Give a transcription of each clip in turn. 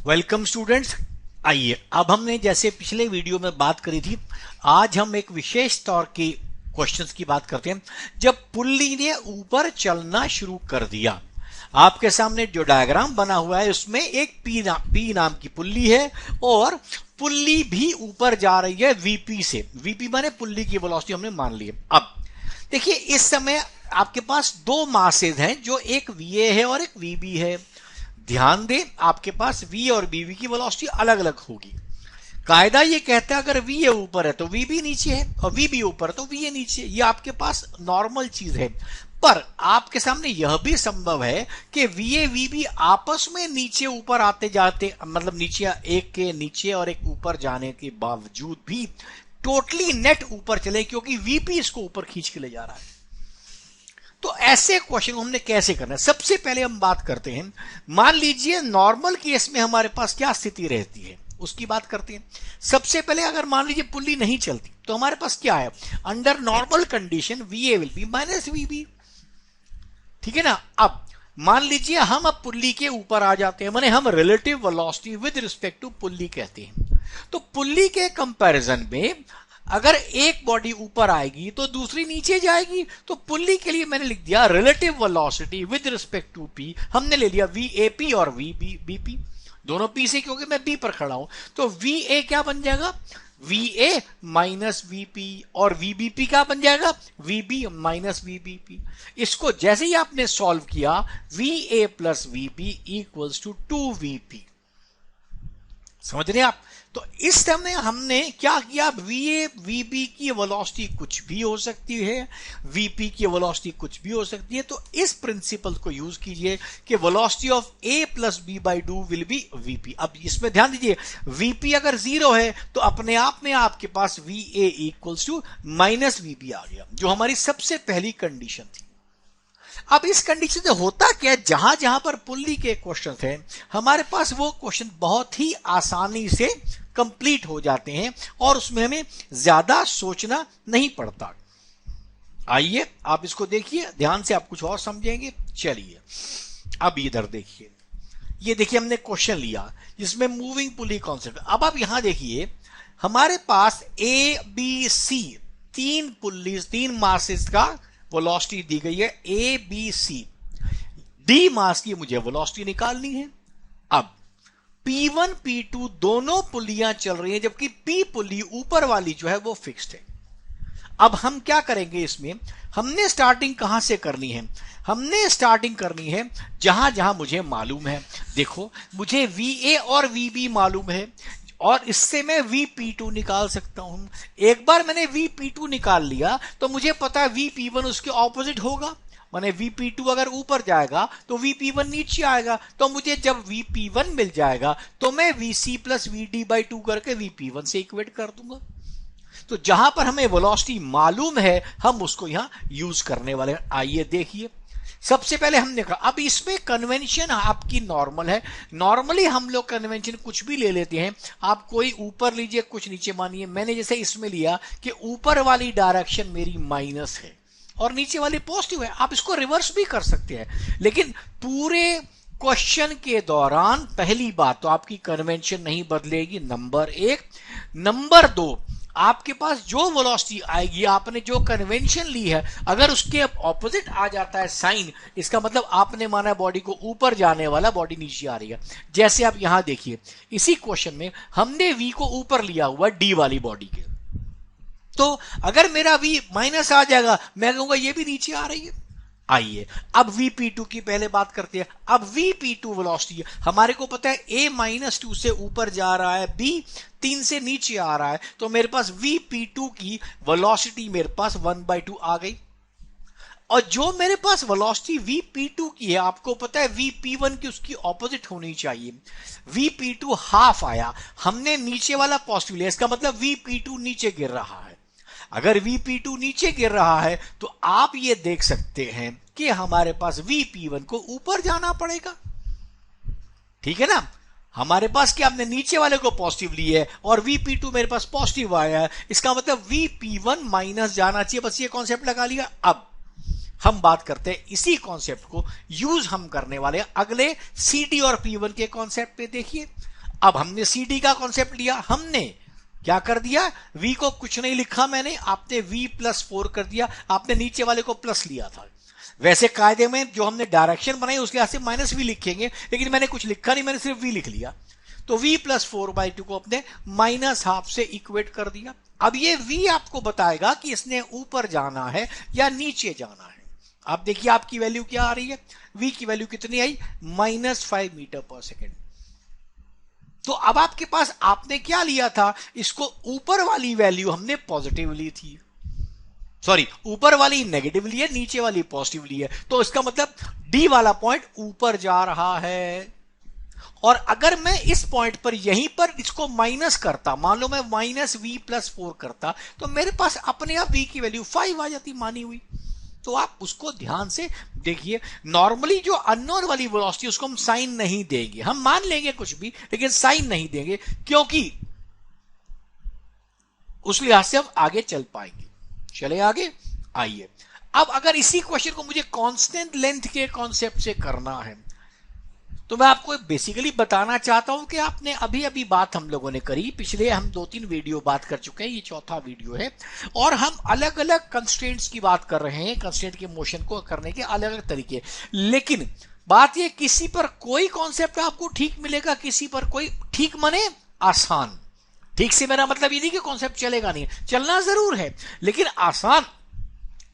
Welcome students. आइए, अब हमने जैसे पिछले वीडियो में बात करी थी, आज हम एक विशेष तौर की क्वेश्चंस की बात करते हैं। जब पुल्ली ने ऊपर चलना शुरू कर दिया, आपके सामने जो डायग्राम बना हुआ है उसमें एक पी नाम की पुल्ली है और पुल्ली भी ऊपर जा रही है वीपी से। वीपी माने पुल्ली की वेलोसिटी हमने मान ली है। अब देखिए, इस समय आपके पास दो मासेज हैं, जो एक वीए है और एक वीबी है। ध्यान दें, आपके पास v और bv की वेलोसिटी अलग अलग होगी। कायदा ये कहता है अगर va ऊपर है तो vb नीचे है और vb ऊपर है तो va नीचे। ये आपके पास नॉर्मल चीज है, पर आपके सामने यह भी संभव है कि va vb आपस में नीचे ऊपर आते जाते, मतलब नीचे एक के नीचे और एक ऊपर जाने के बावजूद भी टोटली नेट ऊपर चले, क्योंकि vp इसको ऊपर खींच के ले जा रहा है। तो ऐसे क्वेश्चन हमने कैसे करना है, सबसे पहले हम बात करते हैं। मान लीजिए नॉर्मल केस में हमारे पास क्या स्थिति रहती है उसकी बात करते हैं। सबसे पहले अगर मान लीजिए पुल्ली नहीं चलती तो हमारे पास क्या है, under normal condition VA will be minus VB. ठीक है ना। अब मान लीजिए हम अब पुल्ली के ऊपर आ जाते हैं, माने हम relative velocity with respect to pulley कहते हैं। तो पुल्ली के कंपैरिजन में अगर एक बॉडी ऊपर आएगी तो दूसरी नीचे जाएगी। तो पुल्ली के लिए मैंने लिख दिया relative velocity with respect to P. हमने ले लिया वीएपी और वीबीपी, दोनों पी से क्योंकि मैं बी पर खड़ा हूं। तो वीए क्या बन जाएगा, वीए माइनस वीपी, और वीबीपी क्या बन जाएगा, वीबी माइनस वीबीपी। इसको जैसे ही आपने सॉल्व किया, VA plus VB equals to 2वीपी। समझ रहे हैं आप। तो इस समय हमने क्या किया, वीए वीबी की वेलोसिटी कुछ भी हो सकती है, वीपी की वेलोसिटी कुछ भी हो सकती है। तो इस प्रिंसिपल को यूज कीजिए कि velocity of A plus B by 2 will be VP. अब इसमें ध्यान दीजिए, वीपी अगर 0 है तो अपने आप में आपके पास वीए इक्वल्स टू माइनस वीबी आ गया, जो हमारी सबसे पहली कंडीशन थी। अब इस कंडीशन से होता क्या, जहां जहां पर पुल्ली के क्वेश्चन थे हमारे पास वो क्वेश्चन बहुत ही आसानी से कंप्लीट हो जाते हैं और उसमें हमें ज्यादा सोचना नहीं पड़ता। आइए आप इसको देखिए ध्यान से, आप कुछ और समझेंगे। चलिए अब इधर देखिए, ये देखिए हमने क्वेश्चन लिया जिसमें मूविंग पुल्ली कॉन्सेप्ट। अब आप यहां देखिए, हमारे पास ए बी सी तीन पुल्लीज, तीन मासेस का वेलोसिटी दी गई है, ए बी सी। डी मास की मुझे वेलोसिटी निकालनी है। अब P1 P2 दोनों पुल्लियां चल रही हैं, जबकि P पुल्ली ऊपर वाली जो है वो फिक्स्ड है। अब हम क्या करेंगे, इसमें हमने स्टार्टिंग कहां से करनी है, हमने स्टार्टिंग करनी है जहां जहां मुझे मालूम है। देखो, मुझे VA और VB मालूम है और इससे मैं VP2 निकाल सकता हूं। एक बार मैंने VP2 निकाल लिया तो मुझे पता है VP1 उसके ऑपोजिट होगा, माने VP2 अगर ऊपर जाएगा तो VP1 नीचे आएगा। तो मुझे जब VP1 मिल जाएगा तो मैं VC प्लस VD बाई 2 करके VP1 से इक्वेट कर दूंगा। तो जहां पर हमें वेलोसिटी मालूम है हम उसको यहां यूज करने वाले हैं। आइए देखिए, सबसे पहले हमने कहा, अब इसमें कन्वेंशन आपकी नॉर्मल है। नॉर्मली हम लोग कन्वेंशन कुछ भी ले लेते हैं, आप कोई ऊपर लीजिए कुछ नीचे। मानिए मैंने जैसे इसमें लिया कि ऊपर वाली डायरेक्शन मेरी माइनस है और नीचे वाली पॉजिटिव है। आप इसको रिवर्स भी कर सकते हैं, लेकिन पूरे क्वेश्चन के दौरान पहली बात तो आपकी कन्वेंशन नहीं बदलेगी, नंबर एक। नंबर दो, आपके पास जो वेलोसिटी आएगी, आपने जो कन्वेंशन ली है, अगर उसके ऑपोजिट आ जाता है साइन, इसका मतलब आपने माना बॉडी को ऊपर जाने वाला, बॉडी नीचे आ रही है। जैसे आप यहां देखिए, इसी क्वेश्चन में हमने वी को ऊपर लिया हुआ डी वाली बॉडी के, तो अगर मेरा v माइनस आ जाएगा, मैं कहूंगा ये भी नीचे आ रही है। आइए अब VP2 की पहले बात करते हैं। अब VP2 वेलोसिटी हमारे को पता है a माइनस 2 से ऊपर जा रहा है, b 3 से नीचे आ रहा है, तो मेरे पास VP2 की वेलोसिटी मेरे पास 1/2 आ गई। और जो मेरे पास वेलोसिटी VP2 की है, आपको पता है VP1 की उसकी ऑपोजिट होनी चाहिए। VP2 हाफ आया, हमने नीचे वाला पॉजिटिव लिया, इसका मतलब VP2 नीचे गिर रहा है। अगर VP2 नीचे गिर रहा है तो आप ये देख सकते हैं कि हमारे पास VP1 को ऊपर जाना पड़ेगा। ठीक है ना। हमारे पास क्या, हमने नीचे वाले को पॉजिटिव ली है और VP2 मेरे पास पॉजिटिव आया है, इसका मतलब VP1 माइनस जाना चाहिए। बस ये कॉन्सेप्ट लगा लिया। अब हम बात करते हैं, इसी कॉन्सेप्ट को यूज हम करने वाले हैं अगले CD और P1 के कॉन्सेप्ट पे। देखिए अब हमने सी डी का कॉन्सेप्ट लिया, हमने क्या कर दिया, v को कुछ नहीं लिखा मैंने, आपने v+4 कर दिया, आपने नीचे वाले को प्लस लिया था। वैसे कायदे में जो हमने डायरेक्शन बनाई उसके यहां से माइनस भी लिखेंगे, लेकिन मैंने कुछ लिखा नहीं, मैंने सिर्फ v लिख लिया। तो v+4/2 को अपने -12 से इक्वेट कर दिया। अब ये v आपको बताएगा कि इसने ऊपर जाना है या नीचे जाना है। आप देखिए आपकी वैल्यू क्या आ रही है, v की वैल्यू कितनी आई, -5 मीटर/सेकेंड। तो अब आपके पास आपने क्या लिया था, इसको ऊपर वाली वैल्यू हमने पॉजिटिव ली थी, सॉरी ऊपर वाली नेगेटिव ली है, नीचे वाली पॉजिटिव ली है। तो इसका मतलब डी वाला पॉइंट ऊपर जा रहा है। और अगर मैं इस पॉइंट पर यहीं पर इसको माइनस करता, मान लो मैं -v+4 करता, तो मेरे पास अपने आप v की वैल्यू 5 आ जाती मानी हुई। तो आप उसको ध्यान से देखिए। नॉर्मली जो अननोन वाली वेलोसिटी उसको हम साइन नहीं देंगे, हम मान लेंगे कुछ भी लेकिन साइन नहीं देंगे, क्योंकि उस लिहाज से हम आगे चल पाएंगे। चले आगे, आइए। अब अगर इसी क्वेश्चन को मुझे कांस्टेंट लेंथ के कॉन्सेप्ट से करना है, तो मैं आपको बेसिकली बताना चाहता हूं कि आपने अभी अभी बात हम लोगों ने करी, पिछले हम 2-3 वीडियो बात कर चुके हैं, ये चौथा वीडियो है, और हम अलग अलग कंस्ट्रेंट्स की बात कर रहे हैं, कंस्ट्रेंट के मोशन को करने के अलग अलग तरीके। लेकिन बात ये, किसी पर कोई कॉन्सेप्ट आपको ठीक मिलेगा, किसी पर कोई ठीक माने आसान। ठीक से मेरा मतलब ये नहीं कि कॉन्सेप्ट चलेगा नहीं, चलना जरूर है, लेकिन आसान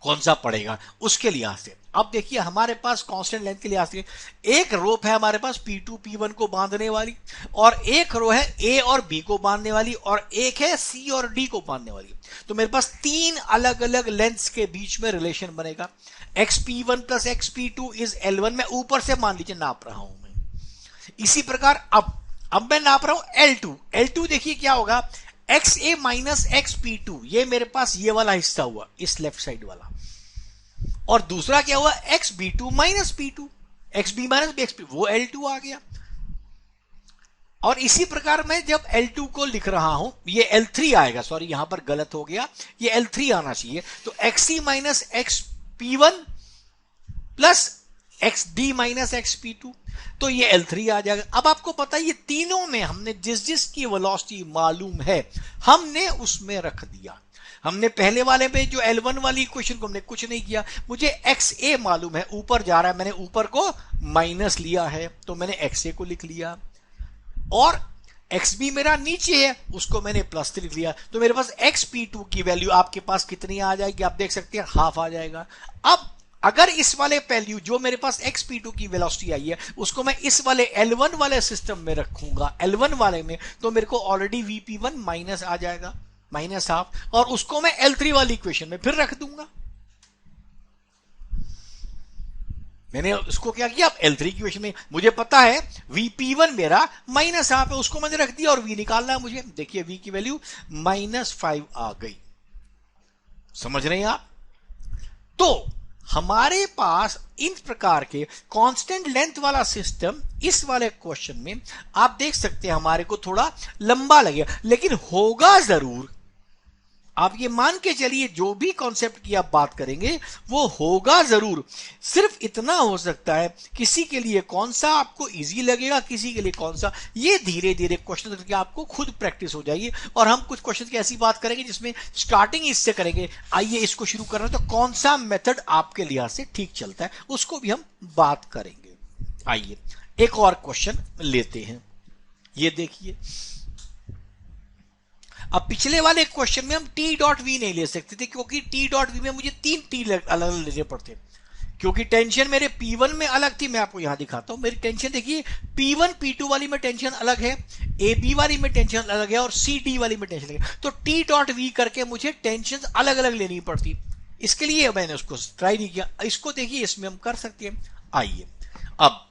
कौन सा पड़ेगा उसके लिहाज से। अब देखिए हमारे पास कांस्टेंट लेंथ के लिहाज से एक रोप है हमारे पास P2 P1 को बांधने वाली, और एक रो है A और B को बांधने वाली, और एक है C और D को बांधने वाली। तो मेरे पास 3 अलग अलग लेंथ्स के बीच में रिलेशन बनेगा। XP1 plus XP2 is L1, मैं ऊपर से मान लीजिए नाप रहा हूं मैं। इसी प्रकार अब मैं नाप रहा हूं L2। L2 देखिए क्या होगा, XA माइनस XP2, ये मेरे पास ये वाला हिस्सा हुआ, इस लेफ्ट साइड वाला, और दूसरा क्या हुआ, XB2 minus P2, XB minus XP, वो L2 आ गया। और इसी प्रकार मैं जब L2 को लिख रहा हूं, ये L3 आएगा, सॉरी यहां पर गलत हो गया, ये L3 आना चाहिए। तो XC minus XP1 plus XD minus XP2, तो ये L3 आ जाएगा। अब आपको पता है ये तीनों में हमने जिस जिस की वेलोसिटी मालूम है हमने उसमें रख दिया। हमने पहले वाले में जो L1 वाली इक्वेशन को हमने कुछ नहीं किया, मुझे XA मालूम है ऊपर जा रहा है, मैंने ऊपर को माइनस लिया है, तो मैंने XA को लिख लिया, और XB मेरा नीचे है उसको मैंने प्लस लिख लिया। तो मेरे पास XP2 की वैल्यू आपके पास कितनी आ जाएगी, आप देख सकते हैं हाफ आ जाएगा। अब अगर इस वाले वैल्यू जो मेरे पास XP2 की वेलोसिटी आई है उसको मैं इस वाले L1 वाले सिस्टम में रखूंगा, L1 वाले में, तो मेरे को ऑलरेडी VP1 माइनस आ जाएगा, -12, और उसको मैं L3 वाली इक्वेशन में फिर रख दूंगा। मैंने उसको क्या किया, अब L3 की इक्वेशन में मुझे पता है VP1 मेरा -12 है, उसको मैंने रख दिया, और V निकालना है मुझे। देखिए V की वैल्यू -5 आ गई, समझ रहे हैं आप। तो हमारे पास इन प्रकार के कांस्टेंट लेंथ वाला सिस्टम इस वाले क्वेश्चन में आप देख सकते हैं हमारे को थोड़ा लंबा लगेगा, लेकिन होगा जरूर। आप ये मान के चलिए जो भी कॉन्सेप्ट की आप बात करेंगे वो होगा जरूर। सिर्फ इतना हो सकता है किसी के लिए कौन सा आपको इजी लगेगा, किसी के लिए कौन सा, ये धीरे धीरे क्वेश्चन करके आपको खुद प्रैक्टिस हो जाएगी। और हम कुछ क्वेश्चन की ऐसी बात करेंगे जिसमें स्टार्टिंग इससे करेंगे, आइए इसको शुरू कर रहे हैं, तो कौन सा मेथड आपके लिहाज से ठीक चलता है उसको भी हम बात करेंगे। आइए एक और क्वेश्चन लेते हैं, ये देखिए। अब पिछले वाले क्वेश्चन में हम T.V नहीं ले सकते थे, क्योंकि T.V में मुझे 3 T अलग अलग लेने पड़ते, क्योंकि टेंशन मेरे P1 में अलग थी। मैं आपको यहां दिखाता हूं, मेरी टेंशन देखिए P1 P2 वाली में टेंशन अलग है, AB वाली में टेंशन अलग है, और CD वाली में टेंशन अलग है। तो T.V करके मुझे टेंशन अलग अलग लेनी पड़ती, इसके लिए मैंने उसको ट्राई नहीं किया। इसको देखिए इसमें हम कर सकते हैं। आइए अब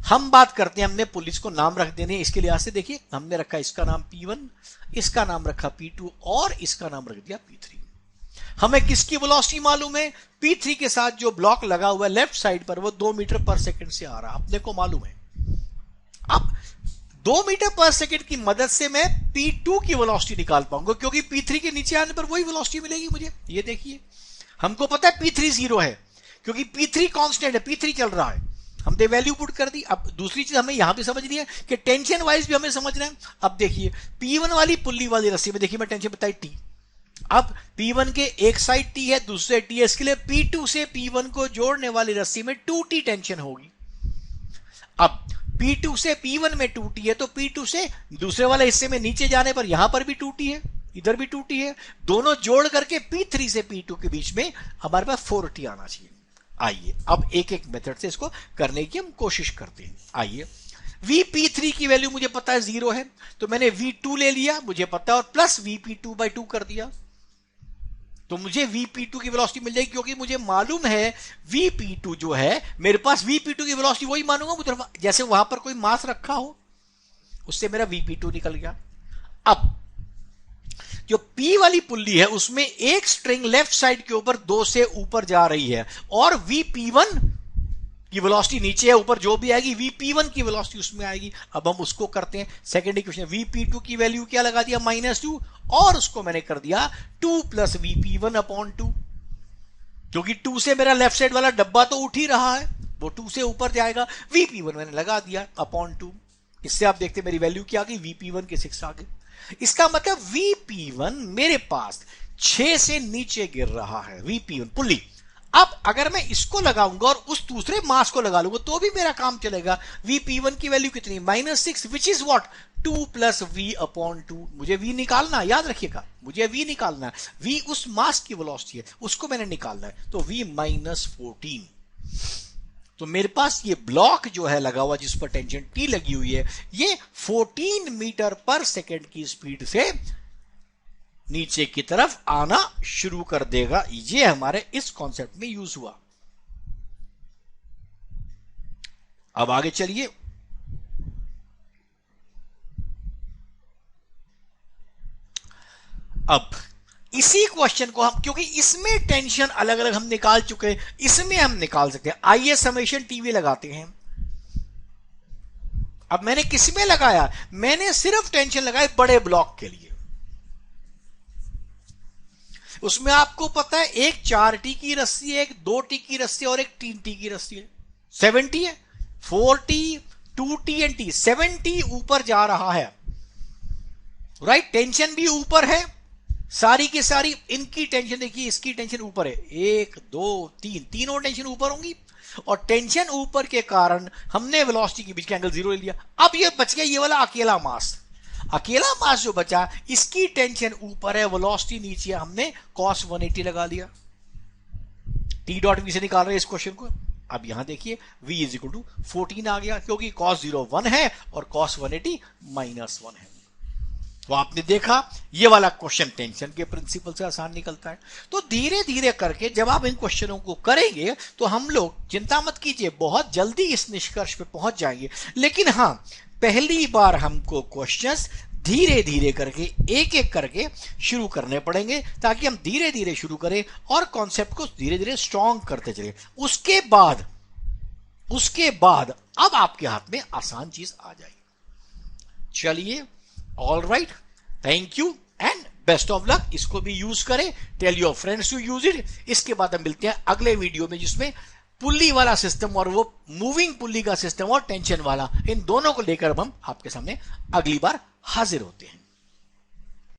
हम बात करते हैं, हमने पुलिस को नाम रख देने, इसके लिहाज से देखिए हमने रखा इसका नाम P1, इसका नाम रखा P2, और इसका नाम रख दिया P3। हमें किसकी वेलोसिटी मालूम है, P3 के साथ जो ब्लॉक लगा हुआ है लेफ्ट साइड पर वो 2 मीटर पर सेकंड से आ रहा है, अपने को मालूम है। अब 2 मीटर पर सेकंड की मदद से मैं P2 की वेलोसिटी निकाल पाऊंगा, क्योंकि P3 के नीचे आने पर वही वेलोसिटी मिलेगी मुझे। ये देखिए हमको पता है P3 0 है, क्योंकि P3 कांस्टेंट है, P3 चल रहा है। हमने वैल्यू पुट कर दी। अब दूसरी चीज हमें यहां भी समझनी है कि टेंशन वाइज भी हमें समझना है। अब देखिए P1 वाली पुल्ली वाली रस्सी में देखिए मैं टेंशन बताई T। अब P1 के एक साइड T है, दूसरे T है, इसके लिए P2 से P1 को जोड़ने वाली रस्सी में 2T टेंशन होगी। अब P2 से P1 में 2T है, तो P2 से दूसरे वाले हिस्से में नीचे जाने पर यहां पर भी 2T है, इधर भी 2T है, दोनों जोड़ करके P3 से P2 के बीच में हमारे पास 4T आना चाहिए। आइए अब एक एक मेथड से इसको करने की हम कोशिश करते हैं। आइए Vp3 की वैल्यू मुझे पता है 0 है, तो मैंने V2 ले लिया, मुझे पता है, और प्लस Vp2/2 कर दिया, तो मुझे Vp2 की वेलोसिटी मिल जाएगी, क्योंकि मुझे मालूम है Vp2 जो है मेरे पास Vp2 की वेलोसिटी वही मानूंगा जैसे वहां पर कोई मास रखा हो, उससे मेरा Vp2 निकल गया। अब जो P वाली पुल्ली है उसमें एक स्ट्रिंग लेफ्ट साइड के ऊपर 2 से ऊपर जा रही है, और Vp1 की वेलोसिटी नीचे है, ऊपर जो भी आएगी Vp1 की वेलोसिटी उसमें आएगी। अब हम उसको करते हैं। सेकेंड इक्वेशन Vp2 की वैल्यू क्या लगा दिया, -2, और उसको मैंने कर दिया 2 + Vp1/2, क्योंकि 2 से मेरा लेफ्ट साइड वाला डब्बा तो उठ ही रहा है, वो 2 से ऊपर जाएगा। Vp1 मैंने लगा दिया /2। इससे आप देखते मेरी वैल्यू क्या आ गई, Vp1 के 6 आ गई। इसका मतलब Vp1 मेरे पास 6 से नीचे गिर रहा है, Vp1 पुल्ली। अब अगर मैं इसको लगाऊंगा और उस दूसरे मास को लगा लूंगा तो भी मेरा काम चलेगा। Vp1 की वैल्यू कितनी, -6, विच इज व्हाट, 2 + V/2। मुझे V निकालना, याद रखिएगा मुझे V निकालना है। V उस मास की वेलोसिटी है, उसको मैंने निकालना है, तो V -14। तो मेरे पास ये ब्लॉक जो है लगा हुआ जिस पर टेंशन T लगी हुई है, ये 14 मीटर पर सेकेंड की स्पीड से नीचे की तरफ आना शुरू कर देगा। ये हमारे इस कॉन्सेप्ट में यूज हुआ। अब आगे चलिए। अब इसी क्वेश्चन को हम, क्योंकि इसमें टेंशन अलग अलग हम निकाल चुके हैं, इसमें हम निकाल सकते हैं। आइए समेशन टीवी लगाते हैं। अब मैंने किसमें लगाया, मैंने सिर्फ टेंशन लगाई बड़े ब्लॉक के लिए। उसमें आपको पता है एक 4T की रस्सी है, एक 2T की रस्सी और एक 3T की रस्सी है। 7T है, 4T, 2T and T। 7T ऊपर जा रहा है, राइट, टेंशन भी ऊपर है, सारी की सारी इनकी टेंशन देखिए, इसकी टेंशन ऊपर है, 1 2 3, तीनों टेंशन ऊपर होंगी, और टेंशन ऊपर के कारण हमने वेलोसिटी के बीच का एंगल 0 ले लिया। अब ये बच गया ये वाला अकेला मास, अकेला मास जो बचा इसकी टेंशन ऊपर है, वेलोसिटी नीचे, हमने cos 180 लगा दिया। T.V से निकाल रहे हैं इस क्वेश्चन को। अब यहां देखिए V = 14 आ गया, क्योंकि cos 0 1 है और cos 180 -1 है। तो आपने देखा ये वाला क्वेश्चन टेंशन के प्रिंसिपल से आसान निकलता है। तो धीरे धीरे करके जब आप इन क्वेश्चनों को करेंगे तो हम लोग, चिंता मत कीजिए, बहुत जल्दी इस निष्कर्ष पे पहुंच जाएंगे। लेकिन हां, पहली बार हमको क्वेश्चंस धीरे धीरे करके एक एक करके शुरू करने पड़ेंगे, ताकि हम धीरे धीरे शुरू करें और कॉन्सेप्ट को धीरे धीरे स्ट्रॉन्ग करते चले। उसके बाद अब आपके हाथ में आसान चीज आ जाएगी। चलिए, all right, thank you and best of luck. इसको भी यूज करें, tell your friends to use it. इसके बाद हम मिलते हैं अगले वीडियो में, जिसमें पुल्ली वाला सिस्टम और वो मूविंग पुल्ली का सिस्टम और टेंशन वाला, इन दोनों को लेकर हम आपके सामने अगली बार हाजिर होते हैं।